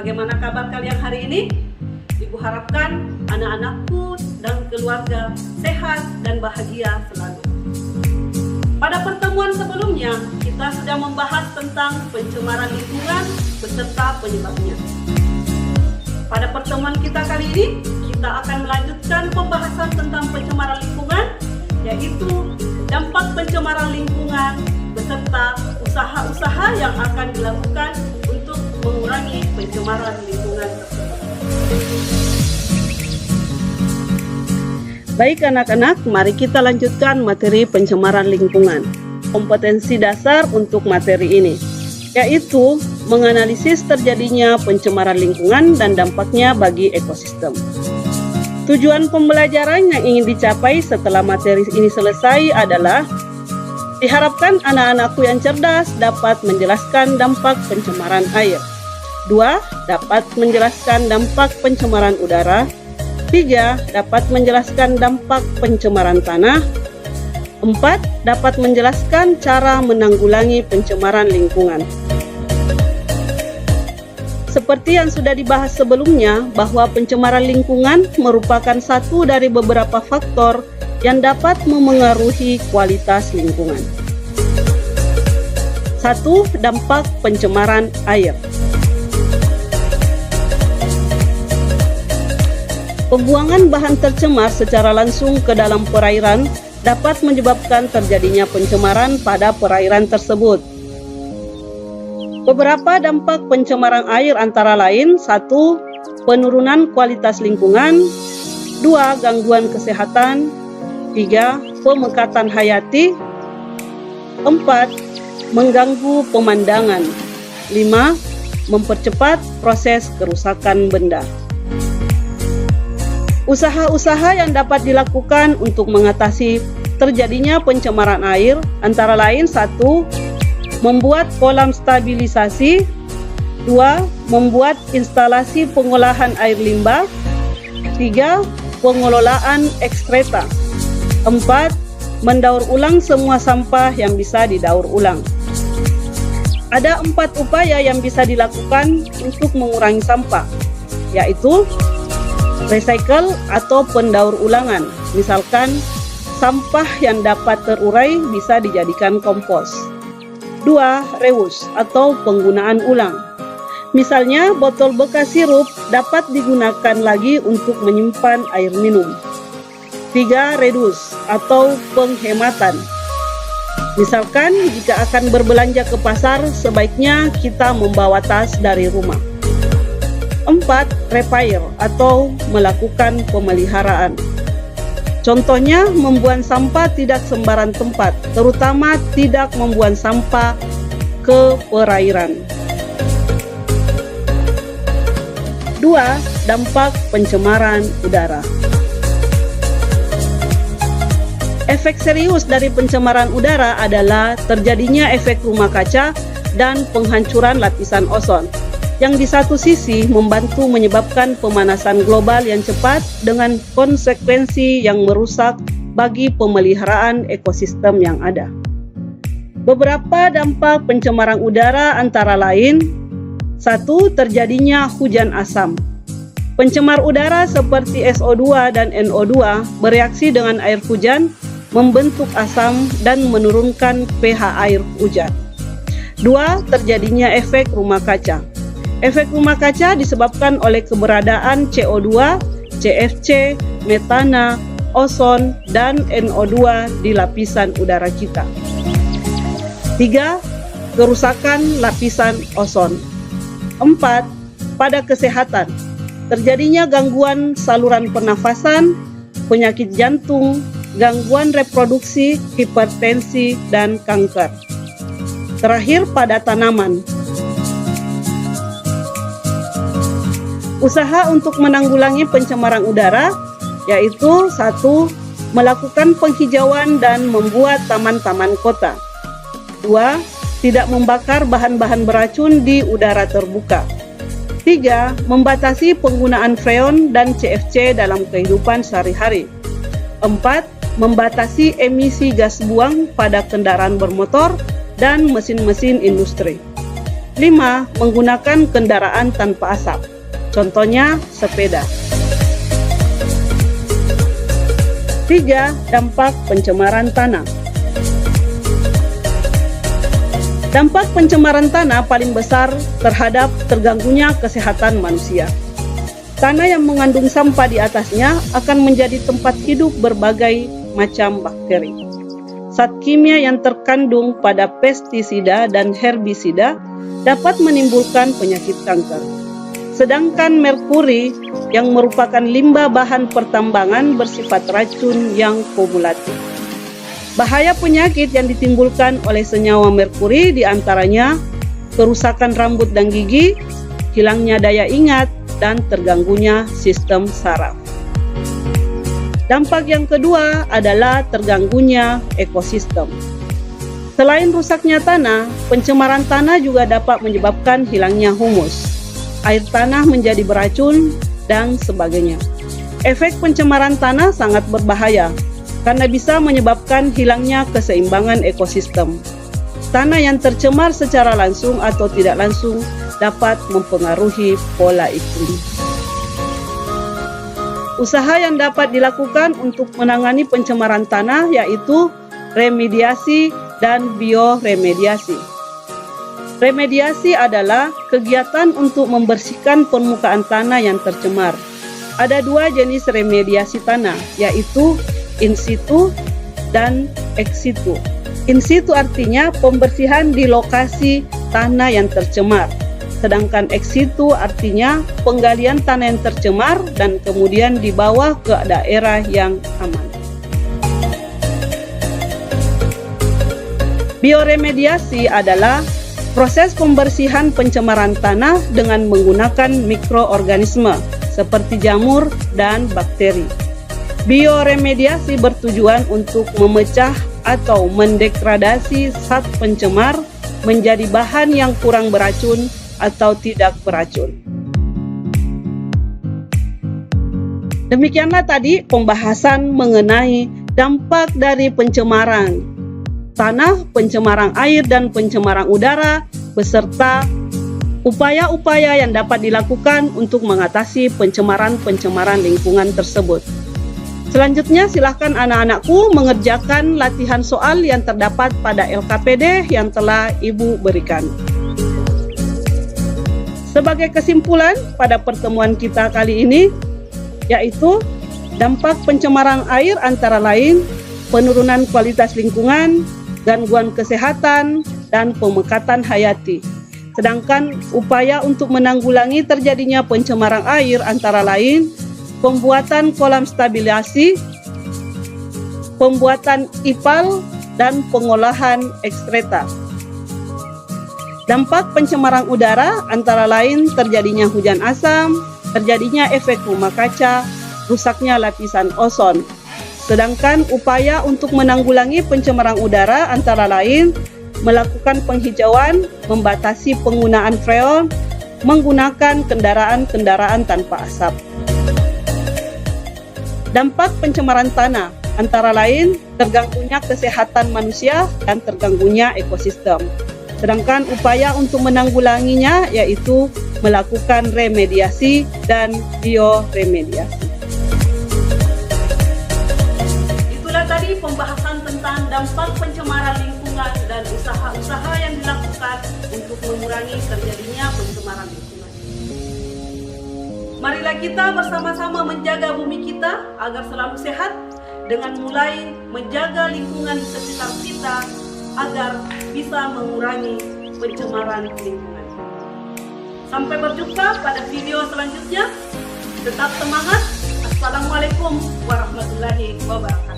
bagaimana kabar kalian hari ini? Ibu harapkan anak-anakku dan keluarga sehat dan bahagia selalu. Pada pertemuan sebelumnya, kita sudah membahas tentang pencemaran lingkungan beserta penyebabnya. Pada pertemuan kita kali ini, kita akan melanjutkan pembahasan tentang pencemaran lingkungan, yaitu dampak pencemaran lingkungan beserta usaha-usaha yang akan dilakukan untuk mengurangi pencemaran lingkungan tersebut. Baik anak-anak, mari kita lanjutkan materi pencemaran lingkungan. Kompetensi dasar untuk materi ini, yaitu menganalisis terjadinya pencemaran lingkungan dan dampaknya bagi ekosistem. Tujuan pembelajaran yang ingin dicapai setelah materi ini selesai adalah diharapkan anak-anakku yang cerdas dapat menjelaskan dampak pencemaran air. 2. Dapat menjelaskan dampak pencemaran udara. 3. Dapat menjelaskan dampak pencemaran tanah. 4. Dapat menjelaskan cara menanggulangi pencemaran lingkungan. Seperti yang sudah dibahas sebelumnya, bahwa pencemaran lingkungan merupakan satu dari beberapa faktor yang dapat memengaruhi kualitas lingkungan. 1. Dampak pencemaran air. Pembuangan bahan tercemar secara langsung ke dalam perairan dapat menyebabkan terjadinya pencemaran pada perairan tersebut. Beberapa dampak pencemaran air antara lain: 1. Penurunan kualitas lingkungan. 2. Gangguan kesehatan. 3. Pemekatan hayati. 4. Mengganggu pemandangan. 5. Mempercepat proses kerusakan benda. Usaha-usaha yang dapat dilakukan untuk mengatasi terjadinya pencemaran air antara lain: 1. Membuat kolam stabilisasi. 2. Membuat instalasi pengolahan air limbah. 3. Pengelolaan ekstreta. 4. Mendaur ulang semua sampah yang bisa didaur ulang. Ada 4 upaya yang bisa dilakukan untuk mengurangi sampah, yaitu recycle atau pendaur ulangan. Misalkan, sampah yang dapat terurai bisa dijadikan kompos. 2. Reuse atau penggunaan ulang. Misalnya, botol bekas sirup dapat digunakan lagi untuk menyimpan air minum. 3. Reduce atau penghematan. Misalkan, jika akan berbelanja ke pasar, sebaiknya kita membawa tas dari rumah. 4. Repair atau melakukan pemeliharaan. Contohnya, membuang sampah tidak sembarang tempat, terutama tidak membuang sampah ke perairan. 2. Dampak pencemaran udara. Efek serius dari pencemaran udara adalah terjadinya efek rumah kaca dan penghancuran lapisan ozon, yang di satu sisi membantu menyebabkan pemanasan global yang cepat dengan konsekuensi yang merusak bagi pemeliharaan ekosistem yang ada. Beberapa dampak pencemaran udara antara lain: 1. Terjadinya hujan asam. Pencemar udara seperti SO2 dan NO2 bereaksi dengan air hujan, membentuk asam dan menurunkan pH air hujan. 2. Terjadinya efek rumah kaca. Efek rumah kaca disebabkan oleh keberadaan CO2, CFC, metana, ozon, dan NO2 di lapisan udara kita. 3. Kerusakan lapisan ozon. 4. Pada kesehatan, terjadinya gangguan saluran pernafasan, penyakit jantung, gangguan reproduksi, hipertensi, dan kanker. Terakhir, pada tanaman. Usaha untuk menanggulangi pencemaran udara yaitu: 1. Melakukan penghijauan dan membuat taman-taman kota. 2. Tidak membakar bahan-bahan beracun di udara terbuka. 3. Membatasi penggunaan freon dan CFC dalam kehidupan sehari-hari. 4. Membatasi emisi gas buang pada kendaraan bermotor dan mesin-mesin industri. 5. Menggunakan kendaraan tanpa asap. Contohnya sepeda. 3. Dampak pencemaran tanah. Dampak pencemaran tanah paling besar terhadap terganggunya kesehatan manusia. Tanah yang mengandung sampah di atasnya akan menjadi tempat hidup berbagai macam bakteri. Zat kimia yang terkandung pada pestisida dan herbisida dapat menimbulkan penyakit kanker. Sedangkan merkuri yang merupakan limbah bahan pertambangan bersifat racun yang kumulatif. Bahaya penyakit yang ditimbulkan oleh senyawa merkuri diantaranya kerusakan rambut dan gigi, hilangnya daya ingat, dan terganggunya sistem saraf. Dampak yang kedua adalah terganggunya ekosistem. Selain rusaknya tanah, pencemaran tanah juga dapat menyebabkan hilangnya humus, air tanah menjadi beracun, dan sebagainya. Efek pencemaran tanah sangat berbahaya karena bisa menyebabkan hilangnya keseimbangan ekosistem. Tanah yang tercemar secara langsung atau tidak langsung dapat mempengaruhi pola iklim. Usaha yang dapat dilakukan untuk menangani pencemaran tanah yaitu remediasi dan bioremediasi. Remediasi adalah kegiatan untuk membersihkan permukaan tanah yang tercemar. Ada 2 jenis remediasi tanah, yaitu in situ dan ex situ. In situ artinya pembersihan di lokasi tanah yang tercemar. Sedangkan ex situ artinya penggalian tanah yang tercemar dan kemudian dibawa ke daerah yang aman. Bioremediasi adalah proses pembersihan pencemaran tanah dengan menggunakan mikroorganisme seperti jamur dan bakteri. Bioremediasi bertujuan untuk memecah atau mendegradasi zat pencemar menjadi bahan yang kurang beracun atau tidak beracun. Demikianlah tadi pembahasan mengenai dampak dari pencemaran tanah, pencemaran air, dan pencemaran udara, beserta upaya-upaya yang dapat dilakukan untuk mengatasi pencemaran-pencemaran lingkungan tersebut. Selanjutnya, silakan anak-anakku mengerjakan latihan soal yang terdapat pada LKPD yang telah Ibu berikan. Sebagai kesimpulan pada pertemuan kita kali ini, yaitu dampak pencemaran air antara lain penurunan kualitas lingkungan, gangguan kesehatan, dan pemekatan hayati. Sedangkan upaya untuk menanggulangi terjadinya pencemaran air antara lain pembuatan kolam stabilisasi, pembuatan IPAL, dan pengolahan ekstreta. Dampak pencemaran udara antara lain terjadinya hujan asam, terjadinya efek rumah kaca, rusaknya lapisan ozon. Sedangkan upaya untuk menanggulangi pencemaran udara antara lain melakukan penghijauan, membatasi penggunaan freon, menggunakan kendaraan-kendaraan tanpa asap. Dampak pencemaran tanah antara lain terganggunya kesehatan manusia dan terganggunya ekosistem. Sedangkan upaya untuk menanggulanginya yaitu melakukan remediasi dan bioremediasi. Itulah tadi pembahasan tentang dampak pencemaran lingkungan dan usaha-usaha yang dilakukan untuk mengurangi terjadinya pencemaran lingkungan. Marilah kita bersama-sama menjaga bumi kita agar selalu sehat dengan mulai menjaga lingkungan di sekitar kita agar bisa mengurangi pencemaran lingkungan. Sampai berjumpa pada video selanjutnya. Tetap semangat. Assalamualaikum warahmatullahi wabarakatuh.